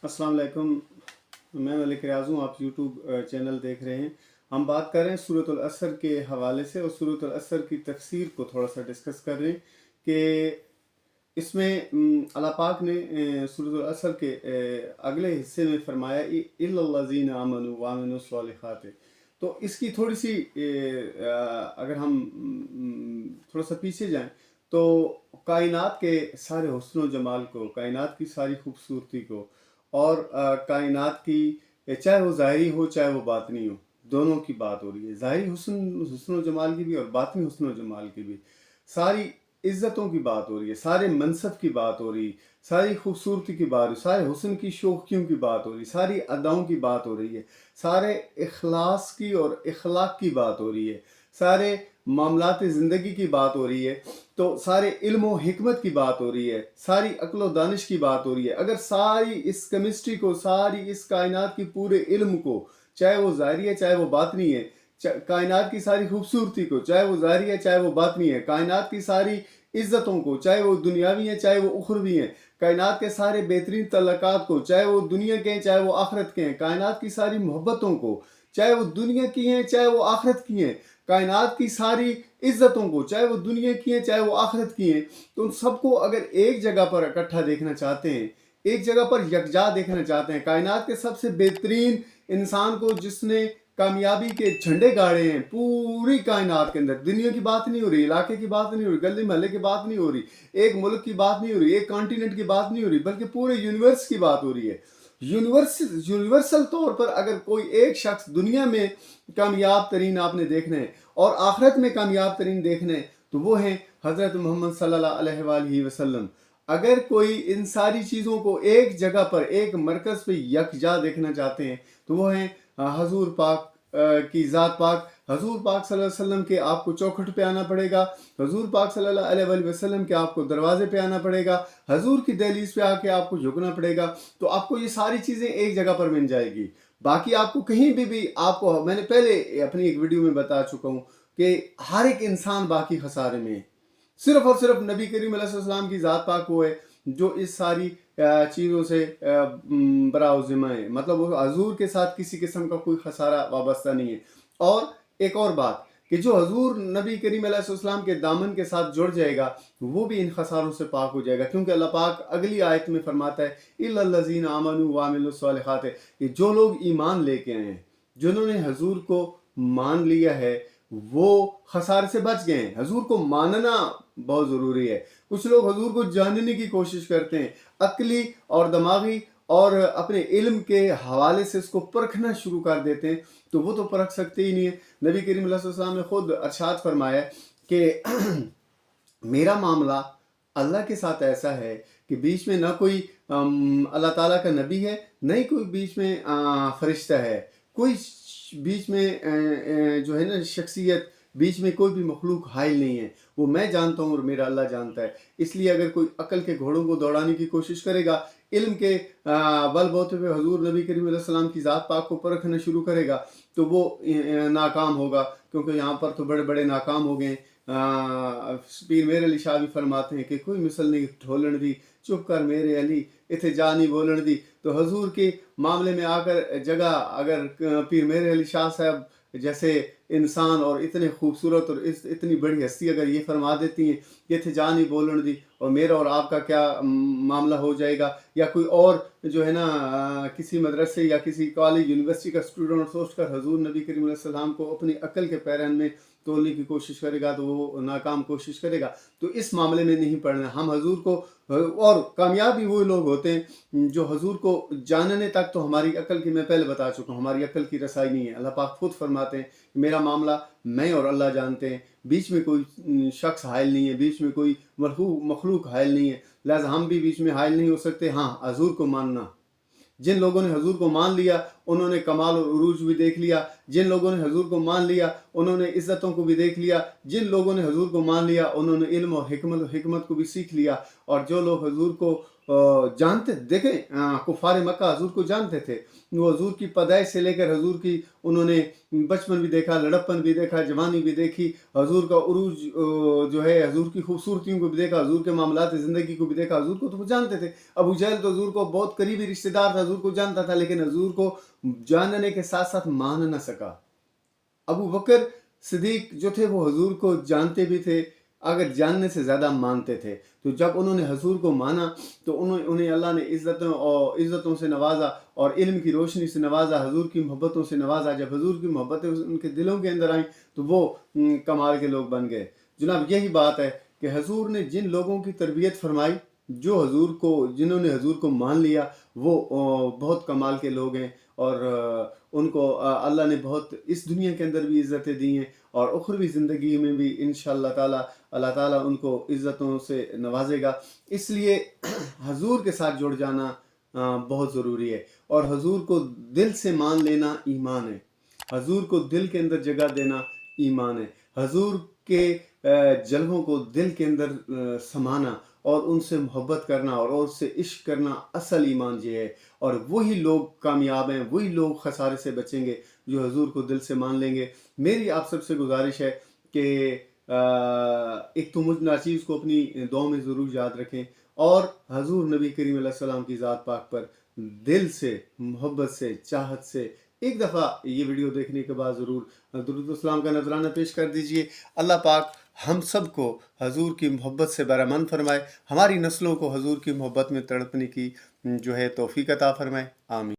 अस्सलाम वालेकुम। मैं मलिक रियाज़ हूँ। आप यूट्यूब चैनल देख रहे हैं। हम बात कर रहे हैं सूरतुल असर के हवाले से और सूरतुल असर की तफसीर को थोड़ा सा डिस्कस कर रहे हैं कि इसमें अल्लाह पाक ने सूरतुल असर के अगले हिस्से में फरमाया इल्लल्लज़ीना आमनू व अमिलुस सालिहात। तो इसकी थोड़ी सी अगर हम थोड़ा सा पीछे जाएं तो कायनात के सारे हुस्न व जमाल को, कायनात की सारी खूबसूरती को और कायनात की, चाहे वो ज़ाहिरी हो चाहे वो बातनी हो, दोनों की बात हो रही है। ज़ाहिरी हुस्न व जमाल की भी और बातनी हुस्न व जमाल की भी। सारी इज़्ज़तों की बात हो रही है, सारे मनसब की बात हो रही है, सारी खूबसूरती की बात हो रही है, सारे हुस्न की शोखियों की बात हो रही है, सारी अदाओं की बात हो रही है, सारे इखलास की और इखलाक की बात हो रही है, सारे मामलात ज़िंदगी की बात हो रही है, तो सारे इल्म व हिकमत की बात हो रही है, सारी अक्ल व दानिश की बात हो रही है। अगर सारी इस केमिस्ट्री को, सारी इस कायनात की पूरे इल्म को, चाहे वो ज़ाहिरी है चाहे वो बातनी है, कायनात की सारी खूबसूरती को, चाहे वो ज़ाहिरी है चाहे वो बातनी है, कायनात की सारी इज़्ज़तों को, चाहे वो दुनियावी हैं चाहे वो उखरवी हैं, कायनात के सारे बेहतरीन तल्लुकात को, चाहे वो दुनिया के हैं चाहे वो आखिरत के हैं, कायनात की सारी मोहब्बतों को, चाहे वो दुनिया की हैं चाहे वो आखिरत की हैं, कायनात की सारी इज़्ज़तों को, चाहे वो दुनिया की हैं चाहे वो आखिरत की हैं, तो उन सबको अगर एक जगह पर इकट्ठा देखना चाहते हैं, एक जगह पर यकजा देखना चाहते हैं, कायनात के सबसे बेहतरीन इंसान को जिसने कामयाबी के झंडे गाड़े हैं पूरी कायनात के अंदर, दुनिया की बात नहीं हो रही, इलाके की बात नहीं हो रही, गली महल्ले की बात नहीं हो रही, एक मुल्क की बात नहीं हो रही, एक कॉन्टिनेंट की बात नहीं हो रही, बल्कि पूरे यूनिवर्स की बात हो रही है। यूनिवर्सल तौर पर अगर कोई एक शख्स दुनिया में कामयाब तरीन आपने देखना है और आखिरत में कामयाब तरीन देखना है तो वो है हज़रत मोहम्मद सल्लल्लाहु अलैहि वसल्लम। अगर कोई इन सारी चीज़ों को एक जगह पर, एक मरकज़ पे यकजा देखना चाहते हैं तो वो है हजूर पाक की ज़ात पाक। हजूर पाक सल्लल्लाहु अलैहि वसल्लम के आपको चौखट पे आना पड़ेगा, हजूर पाक सल्लल्लाहु अलैहि वसल्लम के आपको दरवाजे पे आना पड़ेगा, हजूर की दहलीज पे आके आपको झुकना पड़ेगा, तो आपको ये सारी चीज़ें एक जगह पर मिल जाएगी। बाकी आपको कहीं भी आपको, मैंने पहले अपनी एक वीडियो में बता चुका हूँ कि हर एक इंसान बाकी खसारे में है, सिर्फ और सिर्फ नबी करीम अलैहि सल्लम की ज़ात पाक वो है जो इस सारी चीज़ों से बराउ ज़िम्मा है, मतलब वो हजूर के साथ किसी किस्म का कोई खसारा वाबस्ता नहीं है। और एक और बात कि जो हजूर नबी करीम अलैहि सल्लम के दामन के साथ जुड़ जाएगा वो भी इन खसारों से पाक हो जाएगा, क्योंकि अल्लाह पाक अगली आयत में फरमाता है इल्लल्लज़ीना आमनू व अमिलुस सालिहात, कि जो लोग ईमान लेके आए हैं, जिन्होंने हजूर को मान लिया है, वो खसारे से बच गए हैं। हजूर को मानना बहुत ज़रूरी है। कुछ लोग हजूर को जानने की कोशिश करते हैं, अक्ली और दिमागी और अपने इल्म के हवाले से इसको परखना शुरू कर देते हैं, तो वो तो परख सकते ही नहीं है। नबी करीम अलैहि सल्लम ने खुद अरशाद फरमाया कि मेरा मामला अल्लाह के साथ ऐसा है कि बीच में ना कोई अल्लाह ताला का नबी है, न ही कोई बीच में फरिश्ता है, कोई बीच में जो है ना शख्सियत, बीच में कोई भी मखलूक हाइल नहीं है। वो मैं जानता हूँ और मेरा अल्लाह जानता है। इसलिए अगर कोई अकल के घोड़ों को दौड़ाने की कोशिश करेगा, इल्म के बल बोते हुए हजूर नबी करीम अलैहि सल्लम की ज़ात पाक को परखना शुरू करेगा तो वो नाकाम होगा, क्योंकि यहाँ पर तो बड़े बड़े नाकाम हो गए। पीर मेरे अली शाह भी फरमाते हैं कि कोई मिसल नहीं ढोलन दी, चुप कर मेरे अली इथे जा नहीं बोलन दी। तो हजूर के मामले में आकर जगह अगर पीर मेरे अली शाह साहब जैसे इंसान और इतने खूबसूरत और इतनी बड़ी हस्ती अगर ये फरमा देती हैं कि इथे जा नहीं बोलन दी, और मेरा और आपका क्या मामला हो जाएगा। या कोई और जो है ना किसी मदरसे या किसी कॉलेज यूनिवर्सिटी का स्टूडेंट सोचकर हजूर नबी करीम अलैहि सल्लम को अपनी अकल के पैरन में तोड़ने की कोशिश करेगा तो वो नाकाम कोशिश करेगा। तो इस मामले में नहीं पढ़ना हम हजूर को। और कामयाब भी वो लोग होते हैं जो हजूर को जानने तक, तो हमारी अकल की मैं पहले बता चुका हूँ, हमारी अकल की रसाई नहीं है। अल्लाह पाक खुद फरमाते हैं मेरा मामला मैं और अल्लाह जानते हैं, बीच में कोई शख्स हाइल नहीं है, बीच में कोई मखलूक हाइल नहीं है, लिहाजा हम भी बीच में हाइल नहीं हो सकते। हाँ, हजूर को मानना, जिन लोगों ने हजूर को मान लिया उन्होंने कमाल और उरूज भी देख लिया, जिन लोगों ने हजूर को मान लिया उन्होंने इज़्ज़तों को भी देख लिया, जिन लोगों ने हजूर को मान लिया उन्होंने इल्म और हिकमत को भी सीख लिया, और जो लोग हजूर को जानते देखें, कुफार मक्का हजूर को जानते थे। वो हजूर की पैदाइश से लेकर हजूर की उन्होंने बचपन भी देखा, लड़कपन भी देखा, जवानी भी देखी, हजूर का उरूज जो है, हजूर की खूबसूरतियों को भी देखा, हजूर के मामलात ज़िंदगी को भी देखा। हजूर को तो वो जानते थे। अबू जहल तो हजूर को बहुत करीबी रिश्तेदार था, हजूर को जानता था, लेकिन हजूर को जानने के साथ साथ मान न सका। अबू बकर सिद्दीक जो थे वो हजूर को जानते भी थे, अगर जानने से ज़्यादा मानते थे। तो जब उन्होंने हजूर को माना तो उन्हें अल्लाह ने इज़्ज़तों से नवाजा और इल्म की रोशनी से नवाजा, हजूर की मोहब्बतों से नवाजा। जब हजूर की मोहब्बतें उनके दिलों के अंदर आईं तो वो कमाल के लोग बन गए। जनाब यही बात है कि हजूर ने जिन लोगों की तरबियत फरमाई, जिन्होंने हजूर को मान लिया, वो बहुत कमाल के लोग हैं। और उनको अल्लाह ने बहुत इस दुनिया के अंदर भी इज़्ज़तें दी हैं और उखरवी ज़िंदगी में भी इंशाअल्लाह ताला अल्लाह ताला उनको इज़्ज़तों से नवाजेगा। इसलिए हजूर के साथ जुड़ जाना बहुत ज़रूरी है। और हजूर को दिल से मान लेना ईमान है। हजूर को दिल के अंदर जगह देना ईमान है। हजूर के जलवों को दिल के अंदर समाना और उनसे मोहब्बत करना और उससे इश्क करना असल ईमान ये है। और वही लोग कामयाब हैं, वही लोग खसारे से बचेंगे जो हजूर को दिल से मान लेंगे। मेरी आप सबसे गुजारिश है कि एक तो मुझ नाचीज़ को अपनी दुआ में ज़रूर याद रखें और हजूर नबी करीम अलैहि सलाम की ज़ात पाक पर दिल से, मोहब्बत से, चाहत से एक दफ़ा ये वीडियो देखने के बाद ज़रूर दुरूद व सलाम का नजराना पेश कर दीजिए। अल्लाह पाक हम सब को हजूर की मोहब्बत से बरामंद फरमाए, हमारी नस्लों को हजूर की मोहब्बत में तड़पने की जो है तौफीक अता फरमाए। आमीन।